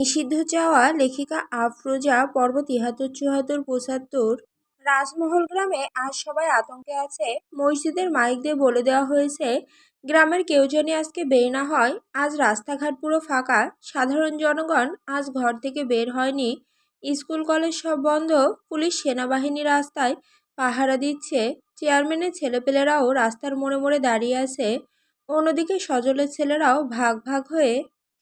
নিষিদ্ধ চাওয়া লেখিকা আফরোজা পর্ব ৭৩, ৭৪, ৭৫। রাজমহল গ্রামে আজ সবাই আতঙ্কে আছে। মসজিদের মাইক দিয়ে বলে দেওয়া হয়েছে, গ্রামের কেউ যেন আজকে বের না হয়। আজ রাস্তাঘাট পুরো ফাঁকা। সাধারণ জনগণ আজ ঘর থেকে বের হয়নি। স্কুল কলেজ সব বন্ধ। পুলিশ সেনাবাহিনী রাস্তায় পাহারা দিচ্ছে। চেয়ারম্যানের ছেলেপেলেরাও রাস্তার মোড়ে মোড়ে দাঁড়িয়ে আছে। অন্যদিকে সজলের ছেলেরাও ভাগ ভাগ হয়ে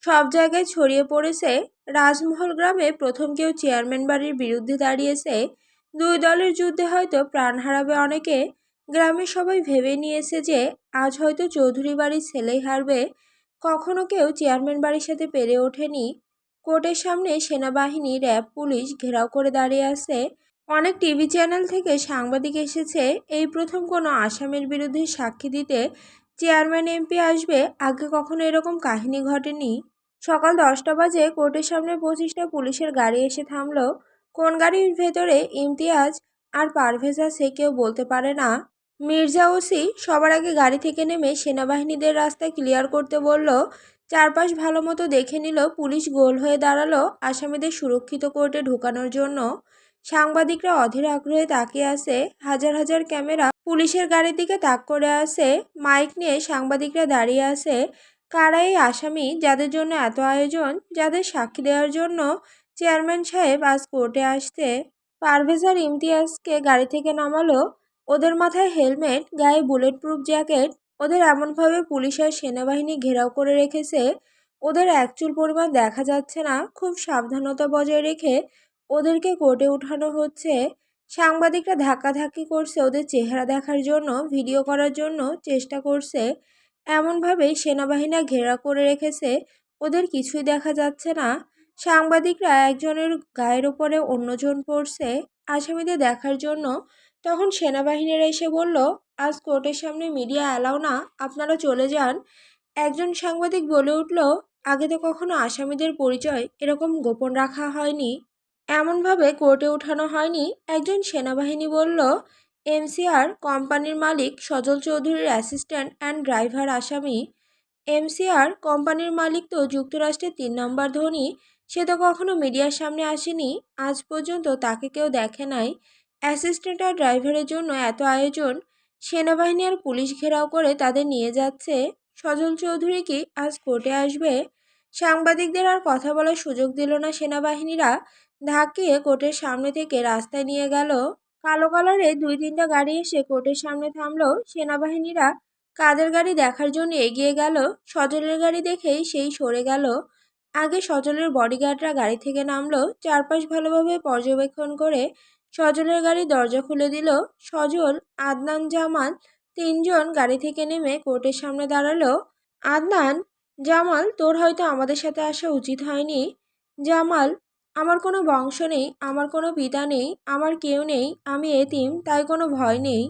সব জায়গায় ছড়িয়ে পড়েছে। রাজমহল গ্রামে প্রথম কেউ চেয়ারম্যান বাড়ির বিরুদ্ধে দাঁড়িয়েছে। দুই দলের যুদ্ধে হয়তো প্রাণ হারাবে অনেকে। গ্রামের সবাই ভেবে নিয়েছে যে আজ হয়তো চৌধুরী বাড়ির ছেলেই হারবে। কখনো কেউ চেয়ারম্যান বাড়ির সাথে পেরে ওঠেনি। কোর্টের সামনে সেনাবাহিনী, র্যাব, পুলিশ ঘেরাও করে দাঁড়িয়ে আছে। অনেক টিভি চ্যানেল থেকে সাংবাদিক এসেছে। এই প্রথম কোনো আসামির বিরুদ্ধে সাক্ষী দিতে চেয়ারম্যান এমপি আসবে। আগে কখনো এরকম কাহিনী ঘটেনি। সকাল 10টা বাজে কোর্টের সামনে 25টা পুলিশের গাড়ি এসে থামলো। কোন গাড়ির ভেতরে ইমতিয়াজ আর পারভেজ আছে কেউ বলতে পারে না। মির্জা ওসি সবার আগে গাড়ি থেকে নেমে সেনাবাহিনীদের রাস্তা ক্লিয়ার করতে বলল। চারপাশ ভালো মতো দেখে নিল। পুলিশ গোল হয়ে দাঁড়ালো আসামিদের সুরক্ষিত কোর্টে ঢোকানোর জন্য। সাংবাদিকরা অধীর আগ্রহে তাকিয়ে আছে। হাজার হাজার ক্যামেরা পুলিশের গাড়ির দিকে তাক করে আছে। মাইক নিয়ে সাংবাদিকরা দাঁড়িয়ে আছে। কারা এই আসামি যাদের জন্য এত আয়োজন, যাদের সাক্ষী দেওয়ার জন্য চেয়ারম্যান সাহেব আজ কোর্টে আসতে? পারভেজ আর ইমতিয়াজকে গাড়ি থেকে নামালো। ওদের মাথায় হেলমেট, গায়ে বুলেট প্রুফ জ্যাকেট। ওদের এমনভাবে পুলিশ আর সেনাবাহিনী ঘেরাও করে রেখেছে, ওদের এক চুল পরিমাণ দেখা যাচ্ছে না। খুব সাবধানতা বজায় রেখে ওদেরকে কোর্টে উঠানো হচ্ছে। সাংবাদিকরা ধাক্কাধাক্কি করছে ওদের চেহারা দেখার জন্য, ভিডিও করার জন্য চেষ্টা করছে। এমনভাবে সেনাবাহিনী ঘেরা করে রেখেছে, ওদের কিছুই দেখা যাচ্ছে না। সাংবাদিকরা একজনের গায়ের ওপরে অন্যজন পড়ছে আসামিদের দেখার জন্য। তখন সেনাবাহিনীরা এসে বলল, আজ কোর্টের সামনে মিডিয়া অ্যালাউ না, আপনারা চলে যান। একজন সাংবাদিক বলে উঠল, আগে তো কখনো আসামিদের পরিচয় এরকম গোপন রাখা হয়নি, এমনভাবে কোর্টে উঠানো হয়নি। একজন সেনাবাহিনী বলল, এমসিআর কোম্পানির মালিক সজল চৌধুরীর অ্যাসিস্ট্যান্ট অ্যান্ড ড্রাইভার আসামি। এমসিআর কোম্পানির মালিক তো যুক্তরাষ্ট্রের 3 নম্বর ধনী। সে তো কখনো মিডিয়ার সামনে আসেনি। আজ পর্যন্ত তাকে কেউ দেখে নাই। অ্যাসিস্ট্যান্ট আর ড্রাইভারের জন্য এত আয়োজন। সেনাবাহিনী আর পুলিশ ঘেরাও করে তাদের নিয়ে যাচ্ছে। সজল চৌধুরী কি আজ কোর্টে আসবে? সাংবাদিকদের আর কথা বলার সুযোগ দিল না সেনাবাহিনীরা। ধাক্কিয়ে কোর্টের সামনে থেকে রাস্তায় নিয়ে গেল। কালো কালারে 2-3টা গাড়ি এসে কোর্টের সামনে থামলো। সেনাবাহিনীরা কাদের গাড়ি দেখার জন্য এগিয়ে গেল। সজলের গাড়ি দেখেই সেই সরে গেল। আগে সজলের বডিগার্ডরা গাড়ি থেকে নামলো। চারপাশ ভালোভাবে পর্যবেক্ষণ করে সজলের গাড়ির দরজা খুলে দিল। সজল, আদনান, জামাল 3জন গাড়ি থেকে নেমে কোর্টের সামনে দাঁড়ালো। আদনান, জামাল, তোর হয়তো আমাদের সাথে আসা উচিত হয়নি। জামাল, আমার কোনো বংশ নেই, আমার কোনো পিতা নেই, আমার কেউ নেই, আমি এতিম, তাই কোনো ভয় নেই।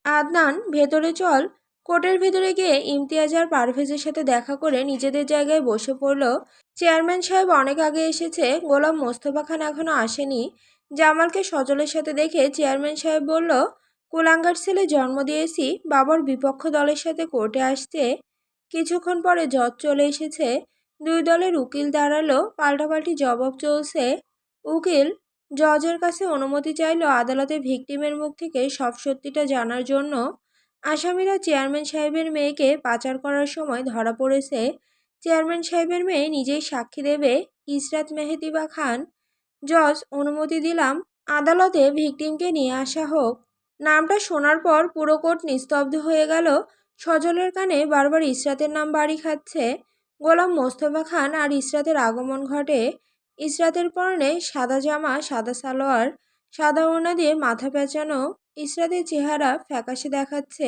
আদনান, ভেতরে চল। কোর্টের ভেতরে গিয়ে ইমতিয়াজ আর পারভেজের সাথে দেখা করে নিজেদের জায়গায় বসে পড়ল। চেয়ারম্যান সাহেব অনেক আগে এসেছে, গোলাম মোস্তফা খান এখনো আসেনি। জামালকে সজলের সাথে দেখে চেয়ারম্যান সাহেব বলল, কুলাঙ্গার ছেলে জন্ম দিয়েছি, বাবার বিপক্ষ দলের সাথে কোর্টে আসতে। কিছুক্ষণ পরে জজ চলে এসেছে। দুই দলের উকিল দাঁড়ালো, পাল্টাপাল্টি জবাব চলছে। উকিল জজের কাছে অনুমতি চাইল আদালতে ভিকটিমের মুখ থেকে সব সত্যিটা জানার জন্য। আসামিরা চেয়ারম্যান সাহেবের মেয়েকে পাচার করার সময় ধরা পড়েছে। চেয়ারম্যান সাহেবের মেয়ে নিজেই সাক্ষী দেবে, ইসরাত মেহেদিবা খান। জজ, অনুমতি দিলাম, আদালতে ভিকটিমকে নিয়ে আসা হোক। নামটা শোনার পর পুরো কোর্ট নিস্তব্ধ হয়ে গেল। সজলের কানে বারবার ইসরাতের নাম বাড়ি খাচ্ছে। গোলাম মোস্তফা খান আর ইসরাতের আগমন ঘটে। ইসরাতের পরনে সাদা জামা, সাদা সালোয়ার, সাদা ওড়না দিয়ে মাথা পেঁচানো। ইসরাতের চেহারা ফ্যাকাশে দেখাচ্ছে,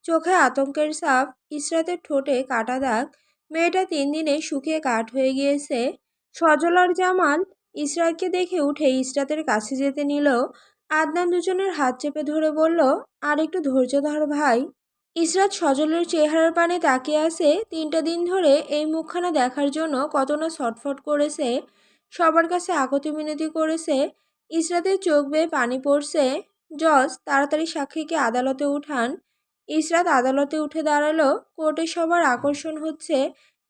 চোখে আতঙ্কের ছাপ। ইসরাতের ঠোঁটে কাটা দাগ। মেয়েটা 3 দিনে শুকিয়ে কাঠ হয়ে গিয়েছে। সজল আর জামাল ইসরাতকে দেখে উঠে ইসরাতের কাছে যেতে নিল। আদনান দুজনের হাত চেপে ধরে বলল, আর একটু ধৈর্য ধর ভাই। ইসরাত সজলের চেহারার পানে তাকিয়ে আছে। 3টা দিন ধরে এই মুখখানা দেখার জন্য কত না ছটফট করেছে, সবার কাছে আকুতি মিনতি করেছে। ইসরাতের চোখ বেয়ে পানি পড়ছে। জজ, তাড়াতাড়ি সাক্ষীকে আদালতে উঠান। ইসরাত আদালতে উঠে দাঁড়ালো। কোর্টে সবার আকর্ষণ হচ্ছে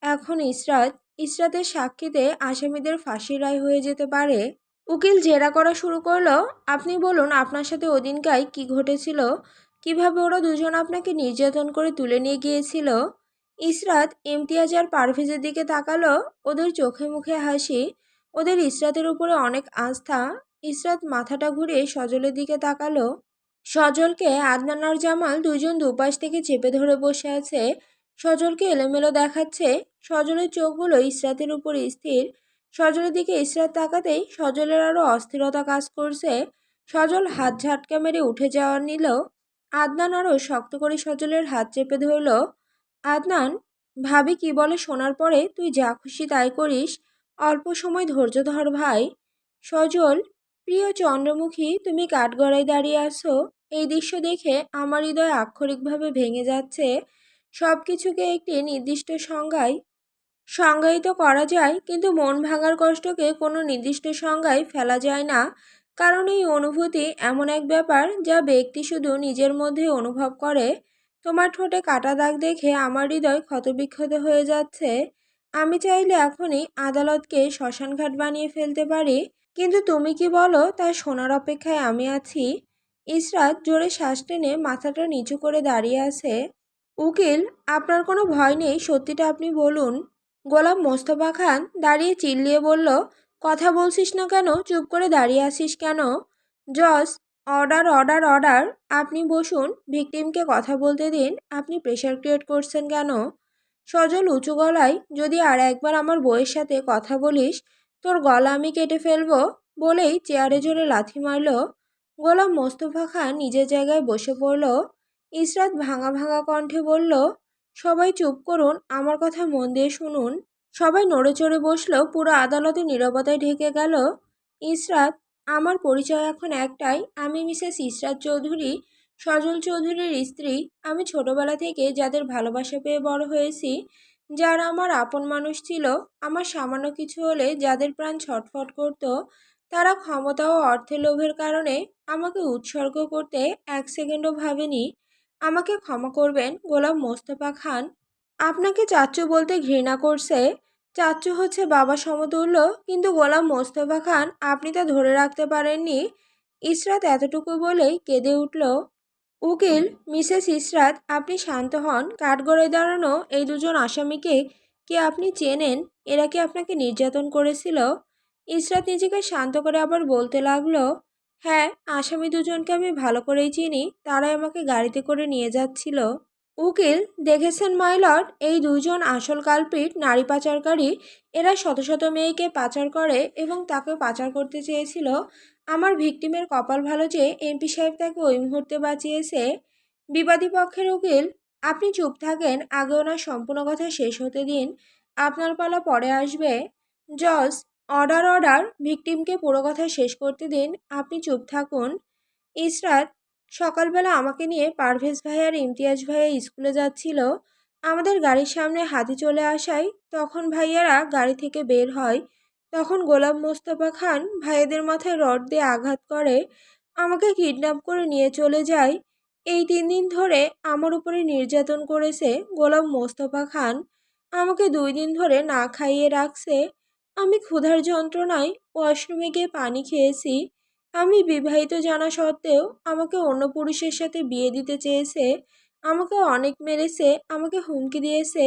এখন ইসরাত। ইসরাতের সাক্ষীতে আসামিদের ফাঁসির রায় হয়ে যেতে পারে। উকিল জেরা করা শুরু করলো। আপনি বলুন আপনার সাথে ওদিনকায় কি ঘটেছিল, কিভাবে ওরা দুজন আপনাকে নির্যাতন করে তুলে নিয়ে গিয়েছিল। ইসরাত ইমতিয়াজ আর পারভেজের দিকে তাকালো। ওদের চোখে মুখে হাসি, ওদের ইসরাতের উপরে অনেক আস্থা। ইসরাত মাথাটা ঘুরিয়ে সজলের দিকে তাকালো। সজলকে আদনান আর জামাল দুজন দুপাশ থেকে চেপে ধরে বসে আছে। সজলকে এলোমেলো দেখাচ্ছে। সজলের চোখগুলো ইসরাতের উপর স্থির। সজলের দিকে ইসরাত তাকাতেই সজলের আরো অস্থিরতা কাজ করছে। সজল হাত ঝাটকা মেরে উঠে যাওয়ার নিল। আদনান আরো শক্ত করে সজলের হাত চেপে ধরল। আদনান, ভাবি কি বলে শোনার পরে তুই যা খুশি তাই করিস, অল্প সময় ধৈর্য ধর ভাই। সজল, প্রিয় চন্দ্রমুখী, তুমি কাঠগড়ায় দাঁড়িয়ে আছো। এই দৃশ্য দেখে আমার হৃদয় আক্ষরিকভাবে ভেঙে যাচ্ছে। সব কিছুকে একটি নির্দিষ্ট সংজ্ঞায় সংজ্ঞায়িত করা যায়, কিন্তু মন ভাঙার কষ্টকে কোনো নির্দিষ্ট সংজ্ঞায় ফেলা যায় না। কারণ এই অনুভূতি এমন এক ব্যাপার যা ব্যক্তি শুধু নিজের মধ্যে অনুভব করে। তোমার ঠোঁটে কাটা দাগ দেখে আমার হৃদয় ক্ষতবিক্ষত হয়ে যাচ্ছে। আমি চাইলে এখনই আদালতকে শ্মশানঘাট বানিয়ে ফেলতে পারি, কিন্তু তুমি কি বলো তা শোনার অপেক্ষায় আমি আছি। ইসরাত জোরে শ্বাস টেনে মাথাটা নিচু করে দাঁড়িয়ে আছে। উকিল, আপনার কোনো ভয় নেই, সত্যিটা আপনি বলুন। গোলাম মোস্তফা খান দাঁড়িয়ে চিল্লিয়ে বলল, কথা বলছিস না কেন, চুপ করে দাঁড়িয়ে আছিস কেন? জজ, অর্ডার অর্ডার অর্ডার। আপনি বসুন, ভিকটিমকে কথা বলতে দিন। আপনি প্রেশার ক্রিয়েট করছেন কেন? সজল উঁচু গলায়, যদি আর একবার আমার বউয়ের সাথে কথা বলিস তোর গলা আমি কেটে ফেলবো, বলেই চেয়ারে জোরে লাথি মারল। গোলাম মোস্তফা খান নিজের জায়গায় বসে পড়ল। ইসরাত ভাঙা ভাঙা কণ্ঠে বলল, সবাই চুপ করুন, আমার কথা মন দিয়ে শুনুন। সবাই নড়ে চড়ে বসলো। পুরো আদালতে নীরবতায় ঢেকে গেল। ইসরাত, আমার পরিচয় এখন একটাই, আমি মিসেস ইসরাত চৌধুরী, সজল চৌধুরীর স্ত্রী। আমি ছোটবেলা থেকে যাদের ভালোবাসা পেয়ে বড় হয়েছি, যারা আমার আপন মানুষ ছিল, আমার সামান্য কিছু হলে যাদের প্রাণ ছটফট করত, তারা ক্ষমতা ও অর্থের লোভের কারণে আমাকে উৎসর্গ করতে এক সেকেন্ডও ভাবেনি। আমাকে ক্ষমা করবেন গোলাম মোস্তফা খান। আপনাকে চাচ্চু বলতে ঘৃণা করছে। চাচ্চু হচ্ছে বাবা সমতুল্য, কিন্তু গোলাম মোস্তফা খান আপনি তা ধরে রাখতে পারেননি। ইসরাত এতটুকু বলেই কেঁদে উঠল। উকিল, মিসেস ইসরাত, আপনি শান্ত হন। কাঠগড়ায় দাঁড়ানো এই দুজন আসামিকে কি আপনি চেনেন? এরা কি আপনাকে নির্যাতন করেছিল? ইসরাত নিজেকে শান্ত করে আবার বলতে লাগলো, হ্যাঁ, আসামি দুজনকে আমি ভালো করেই চিনি, তারাই আমাকে গাড়িতে করে নিয়ে যাচ্ছিল। উকিল, দেখেছেন মাইলট, এই দুজন আসল কালপিট, নারী পাচারকারী। এরা শত শত মেয়েকে পাচার করে এবং তাকে পাচার করতে চেয়েছিল। আমার ভিকটিমের কপাল ভালো যে এমপি সাহেব তাকে ওই মুহূর্তে বাঁচিয়েছে। বিবাদী পক্ষের উকিল, আপনি চুপ থাকেন, আগে ওনার সম্পূর্ণ কথা শেষ হতে দিন, আপনার পালা পরে আসবে। জজ, অর্ডার অর্ডার। ভিকটিমকে পুরো কথা শেষ করতে দিন, আপনি চুপ থাকুন। ইসরাত, সকালবেলা আমাকে নিয়ে পারভেজ ভাই আর ইমতিয়াজ ভাইয়া স্কুলে যাচ্ছিল। আমাদের গাড়ির সামনে হাতি চলে আসায় তখন ভাইয়ারা গাড়ি থেকে বের হয়। তখন গোলাম মোস্তফা খান ভাইয়াদের মাথায় রড দিয়ে আঘাত করে আমাকে কিডন্যাপ করে নিয়ে চলে যায়। এই 3 দিন ধরে আমার উপরে নির্যাতন করেছে গোলাম মোস্তফা খান। আমাকে 2 দিন ধরে না খাইয়ে রাখছে। আমি ক্ষুধার যন্ত্রণায় ওয়াশরুমে গিয়ে পানি খেয়েছি। আমি বিবাহিত জানা সত্ত্বেও আমাকে অন্য পুরুষের সাথে বিয়ে দিতে চেয়েছে। আমাকে অনেক মেরেছে, আমাকে হুমকি দিয়েছে,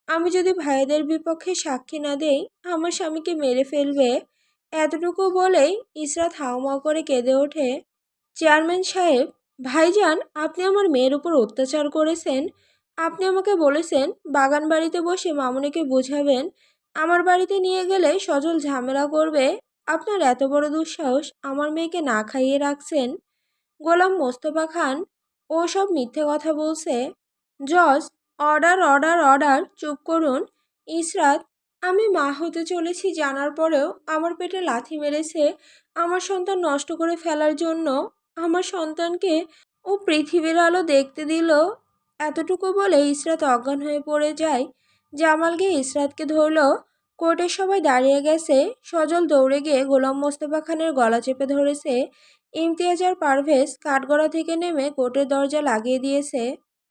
আমি যদি ভাইদের বিপক্ষে সাক্ষী না দেই আমার স্বামীকে মেরে ফেলবে। এতটুকু বলেই ইসরাত হাউমাউ করে কেঁদে ওঠে। চেয়ারম্যান সাহেব, ভাইজান, আপনি আমার মেয়ের উপর অত্যাচার করেছেন। আপনি আমাকে বলেছেন বাগান বাড়িতে বসে মামুনিকে বোঝাবেন, আমার বাড়িতে নিয়ে গেলে সজল ঝামেলা করবে। আপনার এত বড় দুঃসাহস, আমার মেয়েকে না খাইয়ে রাখছেন। গোলাম মোস্তফা খান, ও সব মিথ্যে কথা বলছে। জজ, অর্ডার অর্ডার অর্ডার। চুপ করুন। ইসরাত, আমি মা হতে চলেছি জানার পরেও আমার পেটে লাথি মেরেছে আমার সন্তান নষ্ট করে ফেলার জন্য। আমার সন্তানকে ও পৃথিবীর আলো দেখতে দিল। এতটুকু বলে ইসরাত অজ্ঞান হয়ে পড়ে যায়। জামাল গিয়ে ইসরাতকে ধরল। কোর্টের সবাই দাঁড়িয়ে গেছে। সজল দৌড়ে গিয়ে গোলাম মোস্তফা খানের গলা চেপে ধরেছে। ইমতিয়াজ আর পারভেজ কাঠগড়া থেকে নেমে কোর্টের দরজা লাগিয়ে দিয়েছে।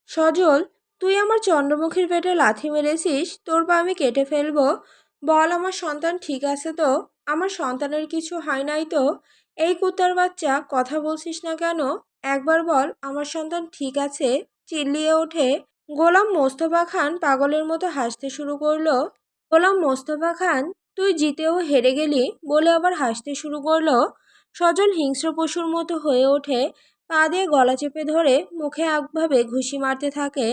সজল, তুই আমার চন্দ্রমুখীর পেটে লাথি মেরেছিস, তোর পা আমি কেটে ফেলবো। বল, আমার সন্তান ঠিক আছে তো? আমার সন্তানের কিছু হয় নাই তো? এই কুত্তার বাচ্চা, কথা বলছিস না কেন? একবার বল আমার সন্তান ঠিক আছে। চিল্লিয়ে ওঠে গোলাম মোস্তফা খান। পাগলের মতো হাসতে শুরু করলো। গোলাম মোস্তফা খান, তুই জিতেও হেরে গেলি বলে আবার হাসতে শুরু করলো। সজল হিংস্র পশুর মতো হয়ে ওঠে, পা দিয়ে গলা চেপে ধরে মুখে একভাবে ঘুষি মারতে থাকে।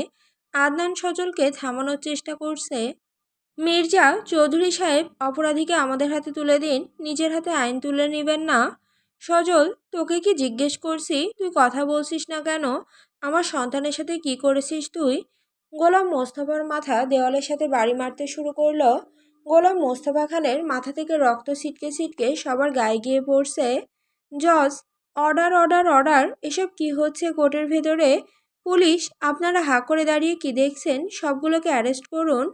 আদনান সজলকে থামানোর চেষ্টা করছে। মির্জা চৌধুরী সাহেব, অপরাধীকে আমাদের হাতে তুলে দিন, নিজের হাতে আইন তুলে নেবেন না। সজল, তোকে কি জিজ্ঞেস করছি, তুই কথা বলছিস না কেন? আমার সন্তানের সাথে কি করেছিস তুই? গোলাম মোস্তফার মাথা দেওয়ালের সাথে বাড়ি মারতে শুরু করলো। গোলাম মোস্তফা খানের মাথা থেকে রক্ত ছিটকে ছিটকে সবার গায়ে গিয়ে পড়ছে। জজ, অর্ডার অর্ডার অর্ডার, এসব কি হচ্ছে কোর্টের ভেতরে? পুলিশ, আপনারা হাঁ করে দাঁড়িয়ে কি দেখছেন? সবগুলোকে অ্যারেস্ট করুন।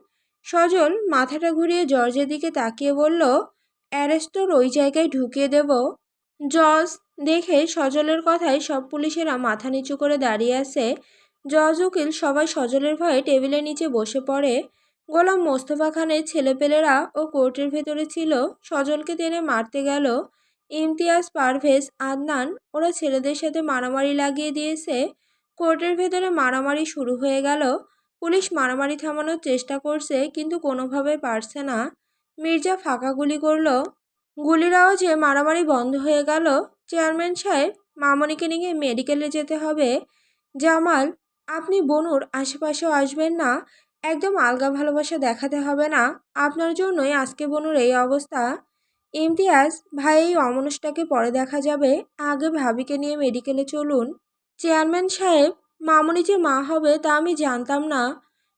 সজল মাথাটা ঘুরিয়ে জর্জের দিকে তাকিয়ে বলল, অ্যারেস্ট তোর ওই জায়গায় ঢুকিয়ে দেব। জজ দেখে সজলের কথায় সব পুলিশেরা মাথা নিচু করে দাঁড়িয়ে আছে। জজ, উকিল সবাই সজলের ভয়ে টেবিলের নিচে বসে পড়ে। গোলাম মোস্তফা খানের ছেলেপেলেরা ও কোর্টের ভেতরে ছিল, সজলকে টেনে মারতে গেল। ইমতিয়াজ, পারভেজ, আদনান, ওরা ছেলেদের সাথে মারামারি লাগিয়ে দিয়েছে। কোর্টের ভেতরে মারামারি শুরু হয়ে গেল। পুলিশ মারামারি থামানোর চেষ্টা করছে, কিন্তু কোনোভাবে পারছে না। মির্জা ফাঁকা গুলি করল। গুলির আওয়াজে মারামারি বন্ধ হয়ে গেল। চেয়ারম্যান সাহেব, মামনিকে নিয়ে মেডিকেলে যেতে হবে। জামাল, আপনি বনুর আশেপাশেও আসবেন না। একদম আলগা ভালোবাসা দেখাতে হবে না। আপনার জন্যই আজকে বনুর এই অবস্থা। ইমতিয়াজ, ভাই এই অমানুষটাকে পরে দেখা যাবে, আগে ভাবিকে নিয়ে মেডিকেলে চলুন। চেয়ারম্যান সাহেব, মামনি যে মা হবে তা আমি জানতাম না।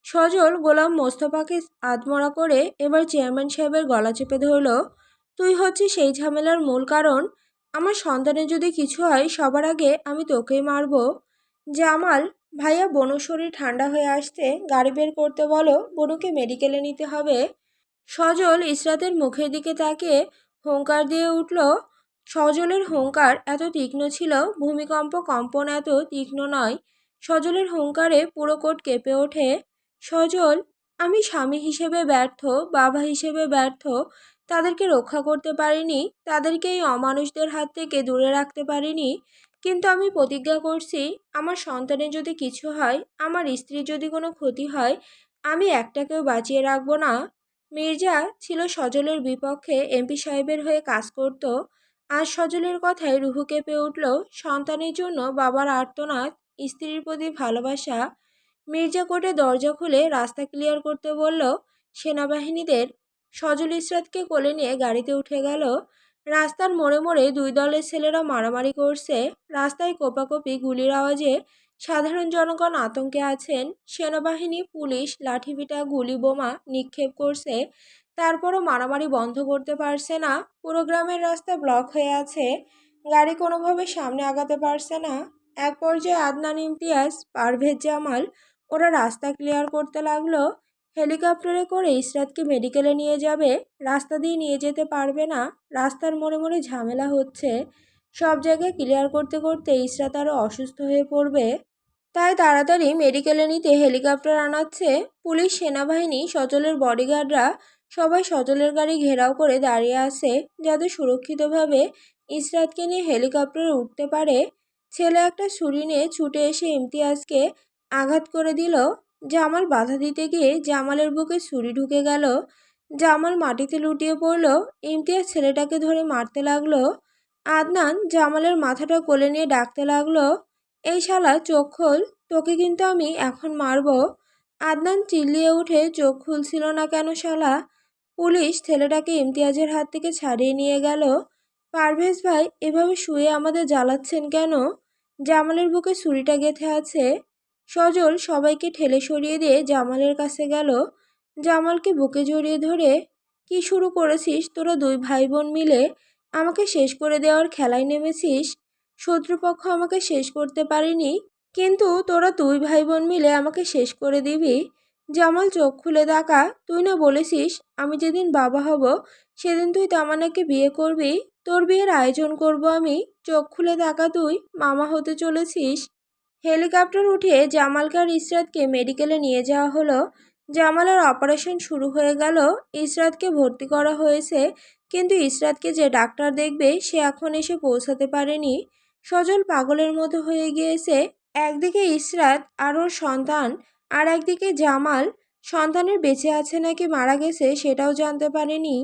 সজল গোলাম মোস্তফাকে আধমরা করে এবার চেয়ারম্যান সাহেবের গলা চেপে ধরল। তুই হচ্ছিস সেই ঝামেলার মূল কারণ। আমার সন্তানের যদি কিছু হয় সবার আগে আমি তোকেই মারব। জামাল, ভাইয়া বনুর শরীর ঠান্ডা হয়ে আসছে, গাড়ি বের করতে বলো, বনুকে মেডিকেলে নিতে হবে। সজল ইসরাতের মুখের দিকে তাকিয়ে হুঙ্কার দিয়ে উঠল। সজলের হুঙ্কার এত তীক্ষ্ণ ছিল, ভূমিকম্প কম্পন এত তীক্ষ্ণ নয়। সজলের হুঙ্কারে পুরো কোর্ট কেঁপে ওঠে। সজল, আমি স্বামী হিসেবে ব্যর্থ, বাবা হিসেবে ব্যর্থ। তাদেরকে রক্ষা করতে পারিনি, তাদেরকে এই অমানুষদের হাত থেকে দূরে রাখতে পারিনি। কিন্তু আমি প্রতিজ্ঞা করছি, আমার সন্তানের যদি কিছু হয়, আমার স্ত্রীর যদি কোনো ক্ষতি হয়, আমি একটাকেও বাঁচিয়ে রাখবো না। মির্জা ছিল সজলের বিপক্ষে, এমপি সাহেবের হয়ে কাজ করত। আজ সজলের কথায় রুহু কেঁপে উঠল। সন্তানের জন্য বাবার আর্তনাদ, স্ত্রীর প্রতি ভালোবাসা। মির্জা কোর্টে দরজা খুলে রাস্তা ক্লিয়ার করতে বলল সেনাবাহিনীদের। সজল ইসরাতকে কোলে নিয়ে গাড়িতে উঠে গেল। রাস্তার মোড়ে মোড়ে দুই দলের ছেলেরা মারামারি করছে। রাস্তায় কোপাকুপি, গুলির আওয়াজে সাধারণ জনগণ আতঙ্কে আছেন। সেনাবাহিনী, পুলিশ লাঠিপিটা, গুলি, বোমা নিক্ষেপ করছে, তারপরও মারামারি বন্ধ করতে পারছে না। পুরো গ্রামের রাস্তা ব্লক হয়ে আছে, গাড়ি কোনোভাবে সামনে আগাতে পারছে না। এক পর্যায়ে আদনান, ইমতিয়াজ, পারভেজ, জামাল ওরা রাস্তা ক্লিয়ার করতে লাগলো। হেলিকপ্টারে করে ইসরাতকে মেডিকেলে নিয়ে যাবে, রাস্তা দিয়ে নিয়ে যেতে পারবে না। রাস্তার মোড়ে মোড়ে ঝামেলা হচ্ছে, সব জায়গায় ক্লিয়ার করতে করতে ইসরাত আরও অসুস্থ হয়ে পড়বে। তাই তাড়াতাড়ি মেডিকেলে নিতে হেলিকপ্টার আনাচ্ছে। পুলিশ, সেনাবাহিনী, সজলের বডিগার্ডরা সবাই সজলের গাড়ি ঘেরাও করে দাঁড়িয়ে আছে, যাতে সুরক্ষিতভাবে ইসরাতকে নিয়ে হেলিকপ্টারে উঠতে পারে। ছেলে একটা ছুরি নিয়ে ছুটে এসে ইমতিয়াজকে আঘাত করে দিল। জামাল বাধা দিতে গিয়ে জামালের বুকে ছুরি ঢুকে গেল। জামাল মাটিতে লুটিয়ে পড়ল। ইমতিয়াজ ছেলেটাকে ধরে মারতে লাগলো। আদনান জামালের মাথাটা কোলে নিয়ে ডাকতে লাগলো, এই শালা চোখ খোল, তোকে কিন্তু আমি এখন মারবো। আদনান চিল্লিয়ে উঠে, চোখ খুলছিল না কেন শালা? পুলিশ ছেলেটাকে ইমতিয়াজের হাত থেকে ছাড়িয়ে নিয়ে গেল। পারভেজ ভাই, এভাবে শুয়ে আমাদের জ্বালাচ্ছেন কেন? জামালের বুকে ছুরিটা গেঁথে আছে। সজল সবাইকে ঠেলে সরিয়ে দিয়ে জামালের কাছে গেল। জামালকে বুকে জড়িয়ে ধরে, কি শুরু করেছিস তোরা দুই ভাই বোন মিলে? আমাকে শেষ করে দেওয়ার খেলায় নেমেছিস। শত্রুপক্ষ আমাকে শেষ করতে পারেনি, কিন্তু তোরা দুই ভাই বোন মিলে আমাকে শেষ করে দিবি। জামাল চোখ খুলে তাকা, তুই না বলেছিস আমি যেদিন বাবা হব সেদিন তুই তামান্নাকে বিয়ে করবি? তোর বিয়ের আয়োজন করব আমি। চোখ খুলে তাকা, তুই মামা হতে চলেছিস। হেলিকপ্টার উঠিয়ে জামালকে আর ইসরাতকে মেডিকেলে নিয়ে যাওয়া হলো। জামালের অপারেশন শুরু হয়ে গেল। ইসরাতকে ভর্তি করা হয়েছে, কিন্তু ইসরাতকে যে ডাক্তার দেখবে সে এখন এসে পৌঁছাতে পারেনি। সজল পাগলের মতো হয়ে গিয়েছে। একদিকে ইসরাত আর ওর সন্তান, আর একদিকে জামাল সন্তানের বেঁচে আছে নাকি মারা গেছে সেটাও জানতে পারেনি।